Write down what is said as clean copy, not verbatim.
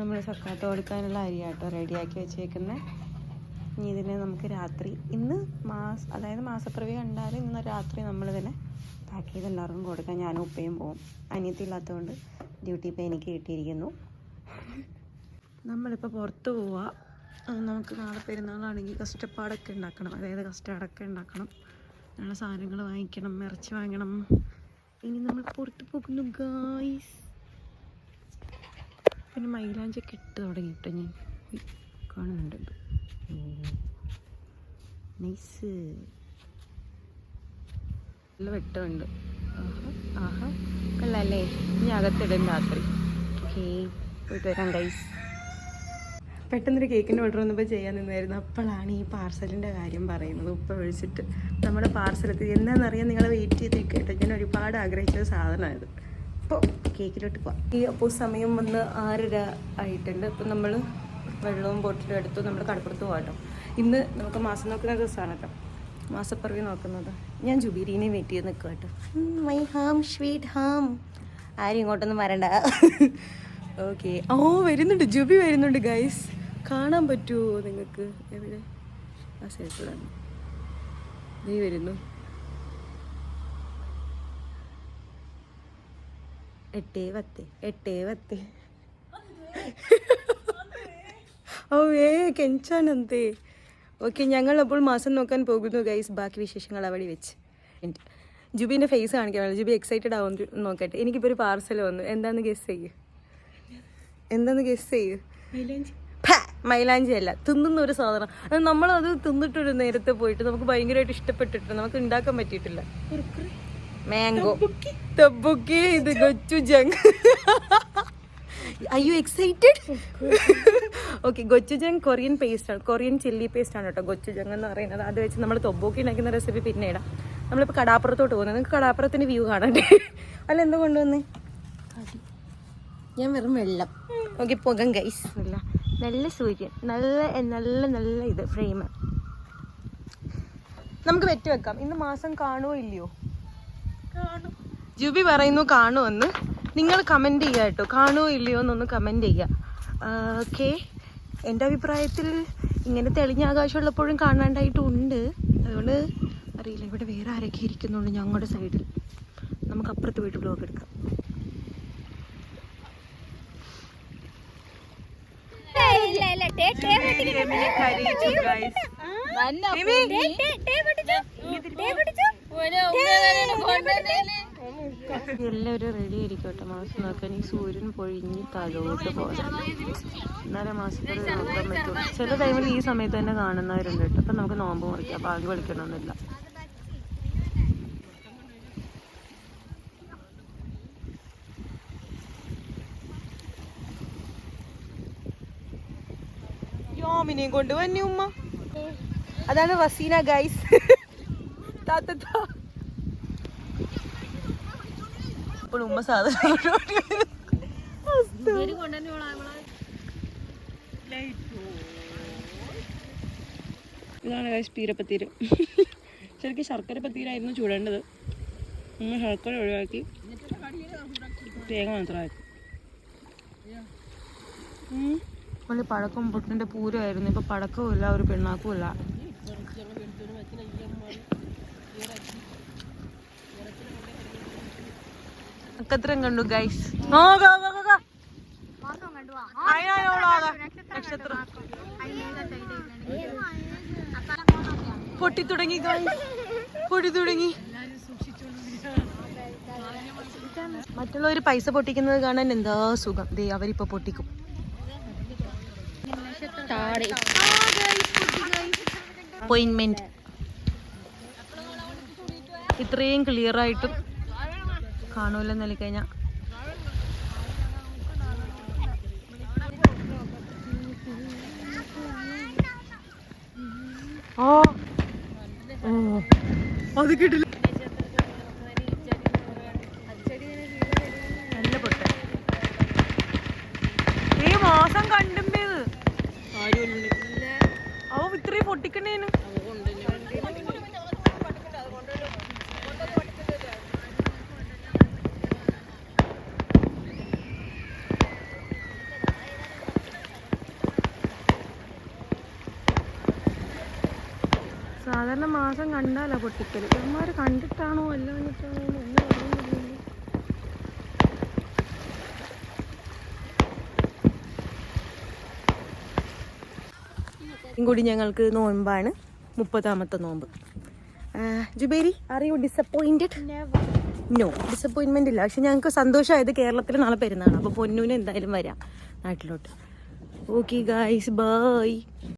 നമ്മൾ സക്കാത്ത് കൊടുക്കാനുള്ള അരിയാട്ടോ റെഡിയാക്കി വെച്ചേക്കുന്നത്. ഇനി ഇതിനെ നമുക്ക് രാത്രി ഇന്ന് അതായത് മാസപ്പിറവി കണ്ടാൽ ഇന്ന് രാത്രി നമ്മളിതിനെ പാക്ക് ചെയ്ത് എല്ലാവർക്കും കൊടുക്കാൻ ഞാനും ഉപ്പയും പോവും. അനിയത്തി ഇല്ലാത്തതുകൊണ്ട് ഡ്യൂട്ടി ഇപ്പോൾ എനിക്ക് കിട്ടിയിരിക്കുന്നു. നമ്മളിപ്പോൾ പുറത്ത് പോവുക. നമുക്ക് നാളെ പെരുന്നാളാണെങ്കിൽ കഷ്ടപ്പാടൊക്കെ ഉണ്ടാക്കണം, അതായത് കസ്റ്റർഡൊക്കെ ഉണ്ടാക്കണം, നാളെ സാധനങ്ങൾ വാങ്ങിക്കണം, ഇറച്ചി വാങ്ങണം. ഇനി നമ്മൾ പുറത്ത് പോകുന്നു ഗായ്സ്. പിന്നെ മൈലാഞ്ചൊക്കെ ഇട്ട് തുടങ്ങിയിട്ട് ഞാൻ കാണുന്നുണ്ട്. നൈസ്, നല്ല വെട്ടമുണ്ട്. ആഹാ കൊള്ളാല്ലേ. ഇനി അകത്തിടും രാത്രി. ഓക്കേ, പോയിട്ട് വരാം ഗൈസ്. പെട്ടെന്നൊരു കേക്കിൻ്റെ ഓർഡർ വന്നപ്പോൾ ചെയ്യാൻ നിന്നായിരുന്നു. അപ്പോഴാണ് ഈ പാർസലിൻ്റെ കാര്യം പറയുന്നത്. ഉപ്പ വിളിച്ചിട്ട് നമ്മുടെ പാർസലെത്തി. എന്താണെന്നറിയാൻ നിങ്ങളെ വെയിറ്റ് ചെയ്തിരിക്കും കേട്ടോ. ഞാൻ ഒരുപാട് ആഗ്രഹിച്ച സാധനമായത്. അപ്പോൾ കേക്കിലോട്ട് പോവാം. അപ്പോൾ സമയം വന്ന് 6:30 ആയിട്ടുണ്ട്. ഇപ്പം നമ്മൾ വെള്ളവും ബോട്ടിലും എടുത്തു നമ്മൾ കടപ്പുറത്ത് പോകാം കേട്ടോ. ഇന്ന് നമുക്ക് മാസം നോക്കുന്ന ദിവസമാണ് കേട്ടോ, മാസപ്പിറവി നോക്കുന്നത്. ഞാൻ ജുബീരീനെ വെയിറ്റ് ചെയ്ത് നിൽക്കുക കേട്ടോ. My home sweet home. ആരും ഇങ്ങോട്ടൊന്നും വരണ്ട. ഓക്കെ. വരുന്നുണ്ട്, ജുബി വരുന്നുണ്ട് ഗൈസ്. കാണാൻ പറ്റുമോ നിങ്ങൾക്ക്? എവിടെ? ആ സൈഡിലാണ് നീ വരുന്നു. 8:10 കെഞ്ചാനന്തേ. ഓക്കെ, ഞങ്ങളപ്പോൾ മാസം നോക്കാൻ പോകുന്നു ഗൈസ്. ബാക്കി വിശേഷങ്ങൾ അവിടെ വെച്ച് ജുബീൻ്റെ ഫേസ് കാണിക്കാൻ. ജുബി എക്സൈറ്റഡ് ആവുമെന്ന് നോക്കട്ടെ. എനിക്കിപ്പോൾ ഒരു പാർസൽ വന്നു. എന്താണെന്ന് ഗെസ് ചെയ്യൂ. മൈലാഞ്ചി അല്ല, തിന്നുന്ന ഒരു സാധനം. അത് നമ്മളത് തിന്നിട്ടൊരു നേരത്തെ പോയിട്ട് നമുക്ക് ഭയങ്കരമായിട്ട് ഇഷ്ടപ്പെട്ടിട്ട് നമുക്ക് ഉണ്ടാക്കാൻ പറ്റിയിട്ടില്ല. മാംഗോ തബുക്കി. ഇത് gochujang. Are you excited? Okay, gochujang Korean പേസ്റ്റാണ്, കൊറിയൻ ചില്ലി പേസ്റ്റാണ് കേട്ടോ ഗൊച്ചു ജങ് എന്ന് പറയുന്നത്. അത് വെച്ച് നമ്മൾ തൊബോക്കി ഉണ്ടാക്കുന്ന റെസിപ്പി പിന്നെ ഇടാം. നമ്മളിപ്പോൾ കടാപ്പുറത്തോട്ട് പോകുന്നത്. നിങ്ങൾക്ക് കടാപ്പുറത്തിൻ്റെ വ്യൂ കാണണ്ടേ? അല്ല, എന്താ കൊണ്ടുവന്നേ? ഞാൻ വെറും വെള്ളം. ഓക്കെ, പുകം ഗൈസ്. നല്ല സൂര്യൻ, നല്ല ഇത് ഫ്രെയിം. നമുക്ക് വെറ്റ് വെക്കാം. ഇന്ന് മാസം കാണുമോ ഇല്ലയോ? ജുബി പറയുന്നു കാണുമെന്ന്. നിങ്ങൾ കമൻറ്റ് ചെയ്യുക കേട്ടോ, കാണുമോ ഇല്ലയോ എന്നൊന്ന് കമൻറ്റ് ചെയ്യുക. ഓക്കെ, എൻ്റെ അഭിപ്രായത്തിൽ ഇങ്ങനെ തെളിഞ്ഞ ആകാശമുള്ളപ്പോഴും കാണാണ്ടായിട്ടുണ്ട്. അതുകൊണ്ട് അറിയില്ല. ഇവിടെ വേറെ ആരൊക്കെ ഇരിക്കുന്നുണ്ട് ഞങ്ങളുടെ സൈഡിൽ. നമുക്ക് അപ്പുറത്ത് പോയിട്ട് ബ്ലോഗ് എടുക്കാം. എല്ലാവരും റെഡി ആയിരിക്കട്ടെ മാസം നോക്കാൻ. ഈ സൂര്യൻ പൊഴിഞ്ഞ് താഴോട്ട് പോകാം. എന്നാലേ മാസത്തിൽ നോക്കാൻ പറ്റുള്ളൂ. ചില ടൈമിൽ ഈ സമയത്ത് തന്നെ കാണുന്നവരുണ്ട് കേട്ടോ. അപ്പം നമുക്ക് നോമ്പ് മുറിക്കാം, ബാങ്ക് വിളിക്കണമെന്നില്ല. യോമിനെയും കൊണ്ട് വന്നി ഉമ്മ. അതാണ് റസീന ഗൈസ്. ഇപ്പോൾ ഉമ്മ സാധനം ഇതാണ് ഗൈസ് പീരപ്പത്തീര്. ശരിക്കും ശർക്കര പത്തീരായിരുന്നു ചൂടേണ്ടത്. ഉമ്മ ശർക്കര ഒഴിവാക്കി തേങ്ങ മാത്രമാക്കി. ഇപ്പോൾ പഴക്കം പൊട്ടിൻ്റെ പൂരമായിരുന്നു. ഇപ്പോൾ പടക്കവും ഇല്ല, ഒരു പിണ്ണാക്കും ഇല്ല. നക്ഷത്രം കണ്ടു ഗൈസ്. നക്ഷത്രം പൊട്ടി തുടങ്ങി ഗൈസ്, പൊട്ടി തുടങ്ങി. മറ്റുള്ളവർ പൈസ പൊട്ടിക്കുന്നത് കാണാൻ എന്താ സുഖം. ദേ അവരിപ്പോ പൊട്ടിക്കും. അപ്പോയിന്റ്മെന്റ് ഇത്രയും ക്ലിയർ ആയിട്ടും കാണൂലെന്ന് നൽകിക്കഴിഞ്ഞാൽ അത് കിട്ടില്ല. നല്ല പൊട്ട ഈ മാസം കണ്ടുമ്പേത് ഇത്രയും പൊട്ടിക്കണ്ടേന്. സാധാരണ മാസം കണ്ടാലോ പൊട്ടിക്കൽ. ഇവന്മാർ കണ്ടിട്ടാണോ അല്ലാഞ്ഞിട്ടാണോ ഒന്നും അറിയുന്നില്ല. കൂടി ഞങ്ങൾക്ക് നോമ്പാണ്, 30ാമത്തെ നോമ്പ്. ജുബേരി, are you disappointed? No, disappointment ഇല്ല. പക്ഷെ ഞങ്ങൾക്ക് സന്തോഷമായത് കേരളത്തിൽ നാളെ പെരുന്നാളാണ്. അപ്പോൾ പൊന്നൂന് എന്തായാലും വരാം നാട്ടിലോട്ട്. Okay guys, by.